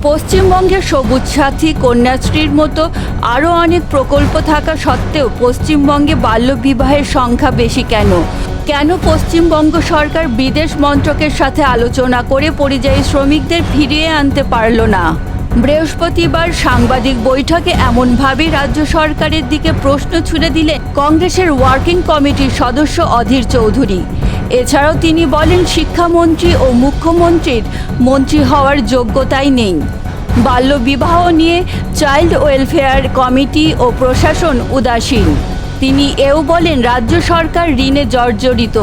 পশ্চিমবঙ্গে সবুজ সাথী, কন্যাশ্রীর মতো আরও অনেক প্রকল্প থাকা সত্ত্বেও পশ্চিমবঙ্গে বাল্যবিবাহের সংখ্যা বেশি কেন? কেন পশ্চিমবঙ্গ সরকার বিদেশ মন্ত্রকের সাথে আলোচনা করে পরিযায়ী শ্রমিকদের ফিরিয়ে আনতে পারল না? বৃহস্পতিবার সাংবাদিক বৈঠকে এমনভাবেই রাজ্য সরকারের দিকে প্রশ্ন ছুড়ে দিলেন কংগ্রেসের ওয়ার্কিং কমিটির সদস্য অধীর চৌধুরী। এছাড়াও তিনি বলেন, শিক্ষামন্ত্রী ও মুখ্যমন্ত্রীর মন্ত্রী হওয়ার যোগ্যতাই নেই। বাল্যবিবাহ নিয়ে চাইল্ড ওয়েলফেয়ার কমিটি ও প্রশাসন উদাসীন। তিনি এও বলেন, রাজ্য সরকার ঋণে জর্জরিত।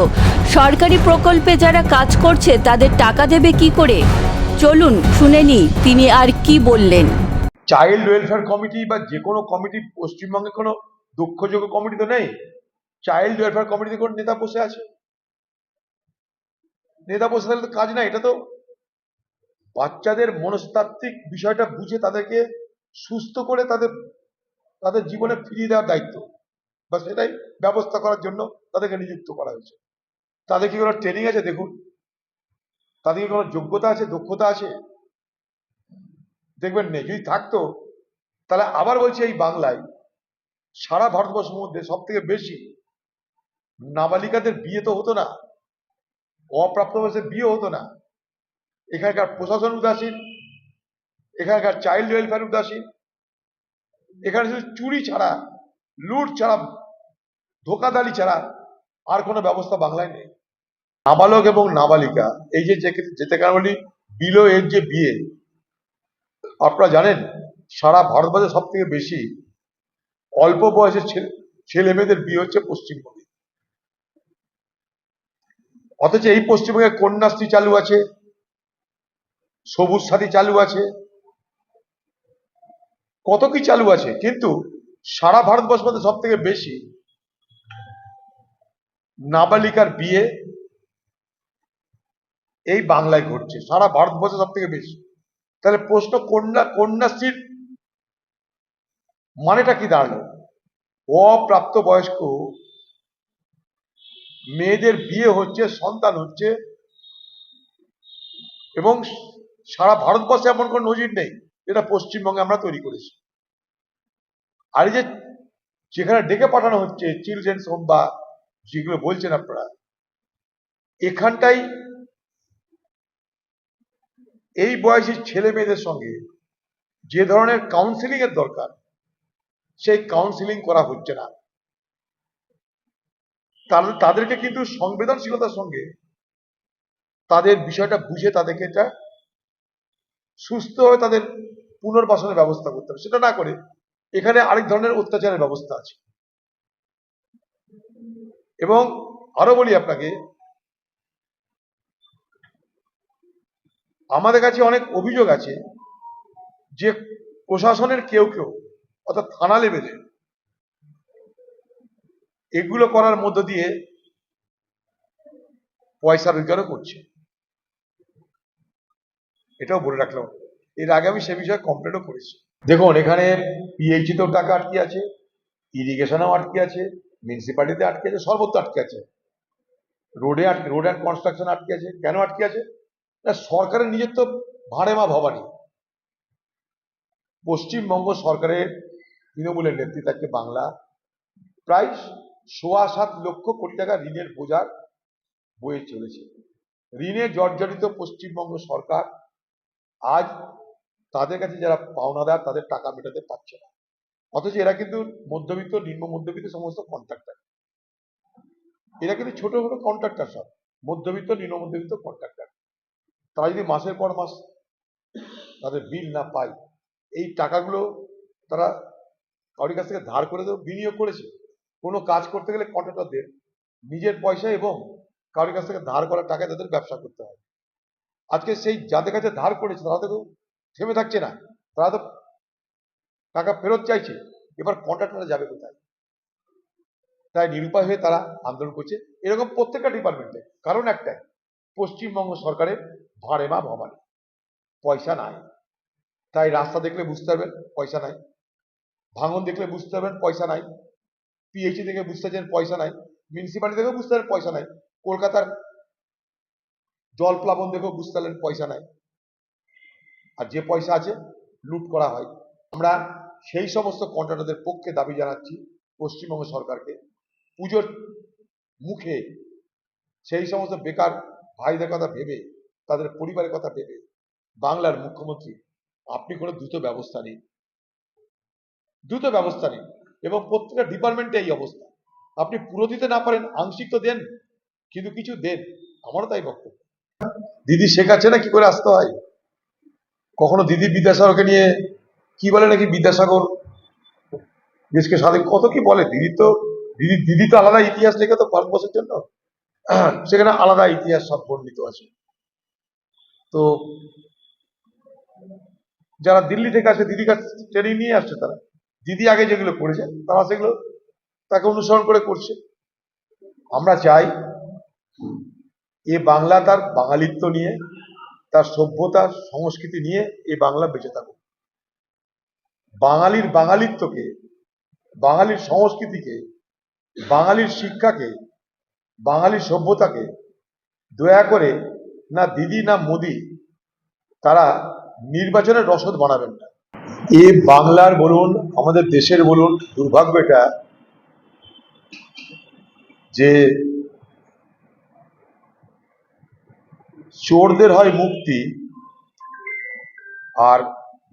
সরকারি প্রকল্পে যারা কাজ করছে তাদের টাকা দেবে কি করে? চলুন শুনে নিই তিনি আর কি বললেন। চাইল্ড ওয়েলফেয়ার কমিটি বা যে কোনো কমিটি, পশ্চিমবঙ্গে কোনো দক্ষযোগ্য কমিটি তো নেই। চাইল্ড ওয়েলফেয়ার কমিটিতে কোনো নেতা বসে আছে? নেতা বসে থাকলে তো কাজ নাই। এটা তো বাচ্চাদের মনস্তাত্ত্বিক বিষয়টা বুঝে তাদেরকে সুস্থ করে তাদের জীবনে ফিরিয়ে দেওয়ার দায়িত্ব, বা সেটাই ব্যবস্থা করার জন্য তাদেরকে নিযুক্ত করা হয়েছে। তাদের কি কোনো ট্রেনিং আছে? দেখুন, তাদের কি কোনো যোগ্যতা আছে, দক্ষতা আছে? দেখবেন নেই। যদি থাকতো তাহলে আবার বলছি, এই বাংলায় সারা ভারতবর্ষের মধ্যে সব থেকে বেশি নাবালিকাদের বিয়ে তো হতো না, অপ্রাপ্তবয়স্কের বিয়ে হতো না। এখানকার প্রশাসন উদাসীন, এখানকার চাইল্ড ওয়েলফেয়ার উদাসীন। এখানে শুধু চুরি ছাড়া, লুট ছাড়া, ধোকাধালি ছাড়া আর কোনো ব্যবস্থা বাংলায় নেই। নাবালক এবং নাবালিকা, এই যে যেতে বলি বিলো এর যে বিয়ে, আপনারা জানেন সারা ভারতবর্ষে সব থেকে বেশি অল্প বয়সের ছেলে মেয়েদের বিয়ে হচ্ছে পশ্চিমবঙ্গে। অথচ এই পশ্চিমবঙ্গে কন্যাশ্রী চালু আছে, সবুজ সাথী চালু আছে, কত কি চালু আছে, কিন্তু সারা ভারতবর্ষের মধ্যে সব থেকে বেশি নাবালিকার বিয়ে এই বাংলায় ঘটছে, সারা ভারতবর্ষে সব থেকে বেশি। তাহলে প্রশ্ন, কন্যাশ্রীর মানেটা কি দাঁড়ালো? অপ্রাপ্ত বয়স্ক মেয়েদের বিয়ে হচ্ছে, সন্তান হচ্ছে, এবং সারা ভারতবর্ষে এমন কোন নজির নেই যেটা পশ্চিমবঙ্গে আমরা তৈরি করেছি। আর এই যে যেখানে ডেকে পাঠানো হচ্ছে চিলড্রেন্স হোম বা যেগুলো বলছেন আপনারা, এখানটাই এই বয়সী ছেলে মেয়েদের সঙ্গে যে ধরনের কাউন্সিলিং এর দরকার, সেই কাউন্সিলিং করা হচ্ছে না। তাদেরকে কিন্তু সংবেদনশীলতার সঙ্গে তাদের বিষয়টা বুঝে তাদেরকে এটা সুস্থ হয়ে তাদের পুনর্বাসনের ব্যবস্থা করতে হবে। সেটা না করে এখানে আরেক ধরনের অত্যাচারের ব্যবস্থা আছে। এবং আরো বলি আপনাকে, আমাদের কাছে অনেক অভিযোগ আছে যে প্রশাসনের কেউ অর্থাৎ থানা লেভেলে এগুলো করার মধ্য দিয়ে পয়সা রোজগারও করছে। এটাও বলে রাখলাম। এর আগে আমি সে বিষয়ে কমপ্লেনও করেছি। দেখুন, এখানে পিএইচিতেও টাকা আটকে আছে, ইরিগেশনেও আটকে আছে, মিউনিসিপালিটিতে আটকে আছে, সর্বত্র আটকে আছে। রোড অ্যান্ড কনস্ট্রাকশন আটকে আছে। কেন আটকে আছে? না, সরকারের নিজের তো ভাড়ে মা ভবানী। পশ্চিমবঙ্গ সরকারের তৃণমূলের নেতৃত্বে বাংলা প্রায় ৭.৫ লক্ষ কোটি টাকা ঋণের বোঝা বয়ে চলেছে। ঋণে জর্জরিত পশ্চিমবঙ্গ সরকার আজ তাদের কাছে যারা পাওনাদার তাদের টাকা মেটাতে পারছে না। অথচ এরা কিন্তু মধ্যবিত্ত, নিম্ন মধ্যবিত্ত সমস্ত কন্ট্রাক্টর। এরা কিন্তু ছোট ছোট কন্ট্রাক্টর, সব মধ্যবিত্ত, নিম্ন মধ্যবিত্ত কন্ট্রাক্টর। তারা যদি মাসের পর মাস তাদের বিল না পায়, এই টাকাগুলো তারা কারোর কাছ থেকে ধার করে বিনিয়োগ করেছে। কোনো কাজ করতে গেলে কন্ট্রাক্টরদের নিজের পয়সা এবং কারোর কাছ থেকে ধার করা টাকায় তাদের ব্যবসা করতে হয়। আজকে সেই যাদের কাছে ধার করেছে তারা তো থেমে থাকছে না, তারা তো টাকা ফেরত চাইছে। এবার কন্ট্রাক্টররা যাবে কোথায়? তাই নিরুপায় হয়ে তারা আন্দোলন করছে। এরকম প্রত্যেকটা ডিপার্টমেন্টে। কারণ একটাই, পশ্চিমবঙ্গ সরকারের ভাড়ে মা ভবানী, পয়সা নাই। তাই রাস্তা দেখলে বুঝতে পারবেন পয়সা নাই, ভাঙন দেখলে বুঝতে পারবেন পয়সা নাই, পিএইচি দেখে বুঝতে পারছেন পয়সা নাই, মিউনিসিপালিটি দেখেও বুঝতে পারবেন পয়সা নাই, কলকাতার জল প্লাবন দেখেও বুঝতে পারলেন পয়সা নাই। আর যে পয়সা আছে লুট করা হয়। আমরা সেই সমস্ত কন্ট্রাক্টরদের পক্ষে দাবি জানাচ্ছি পশ্চিমবঙ্গ সরকারকে, পুজোর মুখে সেই সমস্ত বেকার ভাইদের কথা ভেবে, তাদের পরিবারের কথা ভেবে বাংলার মুখ্যমন্ত্রী আপনি কোনো দ্রুত ব্যবস্থা নিন, দ্রুত ব্যবস্থা নিন। এবং প্রত্যেকটা ডিপার্টমেন্টে এই অবস্থা। আপনি পুরো দিতে না পারেন, আংশিক তো দেন, কিন্তু কিছু দেন। আমারও তাই বক্তব্য। দিদি শেখাচ্ছে না কি করে আসতে হয়। কখনো দিদি বিদ্যাসাগরকে নিয়ে কি বলে নাকি, বিদ্যাসাগর দেশকে স্বাধীন কত কি বলে। দিদি তো আলাদা ইতিহাস লেখে তো ভারতবর্ষের জন্য, সেখানে আলাদা ইতিহাস সব বর্ণিত আছে। তো যারা দিল্লি থেকে আসে দিদির কাছে ট্রেনিং নিয়ে আসছে, তারা দিদি আগে যেগুলো করেছে তারা সেগুলো তাকে অনুসরণ করে করছে। আমরা চাই এ বাংলা তার বাঙালিত্ব নিয়ে, তার সভ্যতা সংস্কৃতি নিয়ে এ বাংলা বেঁচে থাকুক। বাঙালির বাঙালিত্বকে, বাঙালির সংস্কৃতিকে, বাঙালির শিক্ষাকে, বাঙালির সভ্যতাকে দয়া করে না দিদি না মোদি তারা নির্বাচনের রসদ বানাবেন না। এ বাংলার বলুন, আমাদের দেশের বলুন, দুর্ভাগ্য এটা যে চোরদের হয় মুক্তি, আর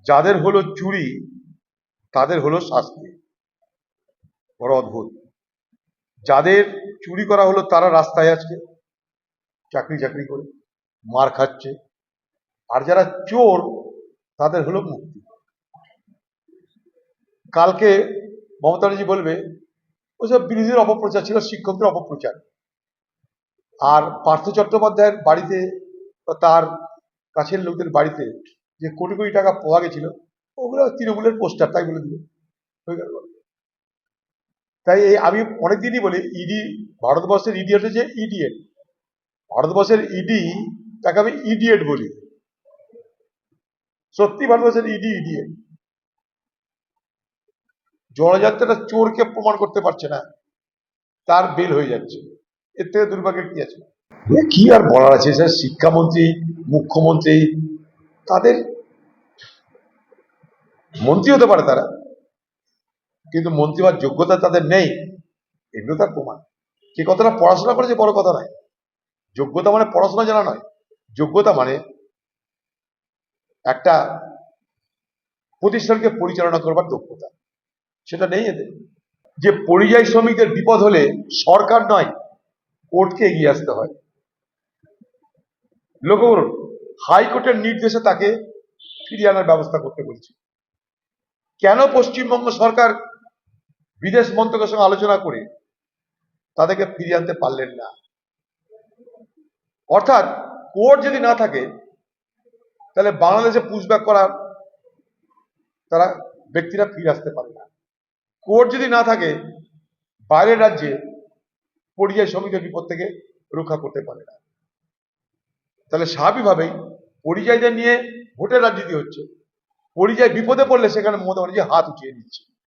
যাদের হলো চুরি তাদের হলো শাস্তি। বড় অদ্ভুত। যাদের চুরি করা হলো তারা রাস্তায় আজকে চাকরি করে মার খাচ্ছে, আর যারা চোর তাদের হলো মুক্তি। কালকে মমতা ব্যানার্জি বলবে ওইসব বিরোধীদের অপপ্রচার ছিল, শিক্ষকদের অপপ্রচার। আর পার্থ চট্টোপাধ্যায়ের বাড়িতে বা তার কাছের লোকদের বাড়িতে যে কোটি কোটি টাকা পাওয়া গেছিল, ওগুলো তৃণমূলের পোস্টার, তাই বলে দিল, হয়ে গেল। তাই আমি অনেকদিনই বলি, ইডি ভারতবর্ষের ইডি হচ্ছে ইডিয়েট। ভারতবর্ষের ইডি তাকে আমি ইডিয়েট বলি। সত্যি ভারতবর্ষের ইডি ইডিয়েট। জনজাতিটা চোরকে প্রমাণ করতে পারছে না, তার বেল হয়ে যাচ্ছে। এর থেকে দুর্ভাগ্যের কি আছে? কি আর বলার আছে, স্যার শিক্ষামন্ত্রী, মুখ্যমন্ত্রী, তাদের মন্ত্রী হতে পারে তারা, কিন্তু মন্ত্রী হওয়ার যোগ্যতা তাদের নেই, এগুলো তার প্রমাণ। কে কতটা পড়াশোনা করেছে বড় কথা নয়। যোগ্যতা মানে পড়াশোনা জানা নয়, যোগ্যতা মানে একটা প্রতিষ্ঠানকে পরিচালনা করবার দক্ষতা, সেটা নেই এদের। যে পরিযায়ী শ্রমিকদের বিপদ হলে সরকার নয়, কোর্টকে এগিয়ে আসতে হয়। লক্ষ্য করুন, হাইকোর্টের নির্দেশে তাকে ফিরিয়ে আনার ব্যবস্থা করতে বলছে। কেন পশ্চিমবঙ্গ সরকার বিদেশ মন্ত্রকের সঙ্গে আলোচনা করে তাদেরকে ফিরিয়ে আনতে পারলেন না? অর্থাৎ কোর্ট যদি না থাকে তাহলে বাংলাদেশে পুশব্যাক করার তারা ব্যক্তিরা ফিরে আসতে পারে না। কোর্ট যদি না থাকে বাইরের রাজ্যে পরিযায়ী শ্রমিকের বিপদ থেকে রক্ষা করতে পারে না। তাহলে স্বাভাবিকভাবেই পরিযায়ীদের নিয়ে ভোটের রাজনীতি হচ্ছে। পরিযায়ী বিপদে পড়লে সেখানে মমতা ব্যানার্জি হাত উঠিয়ে নিচ্ছে।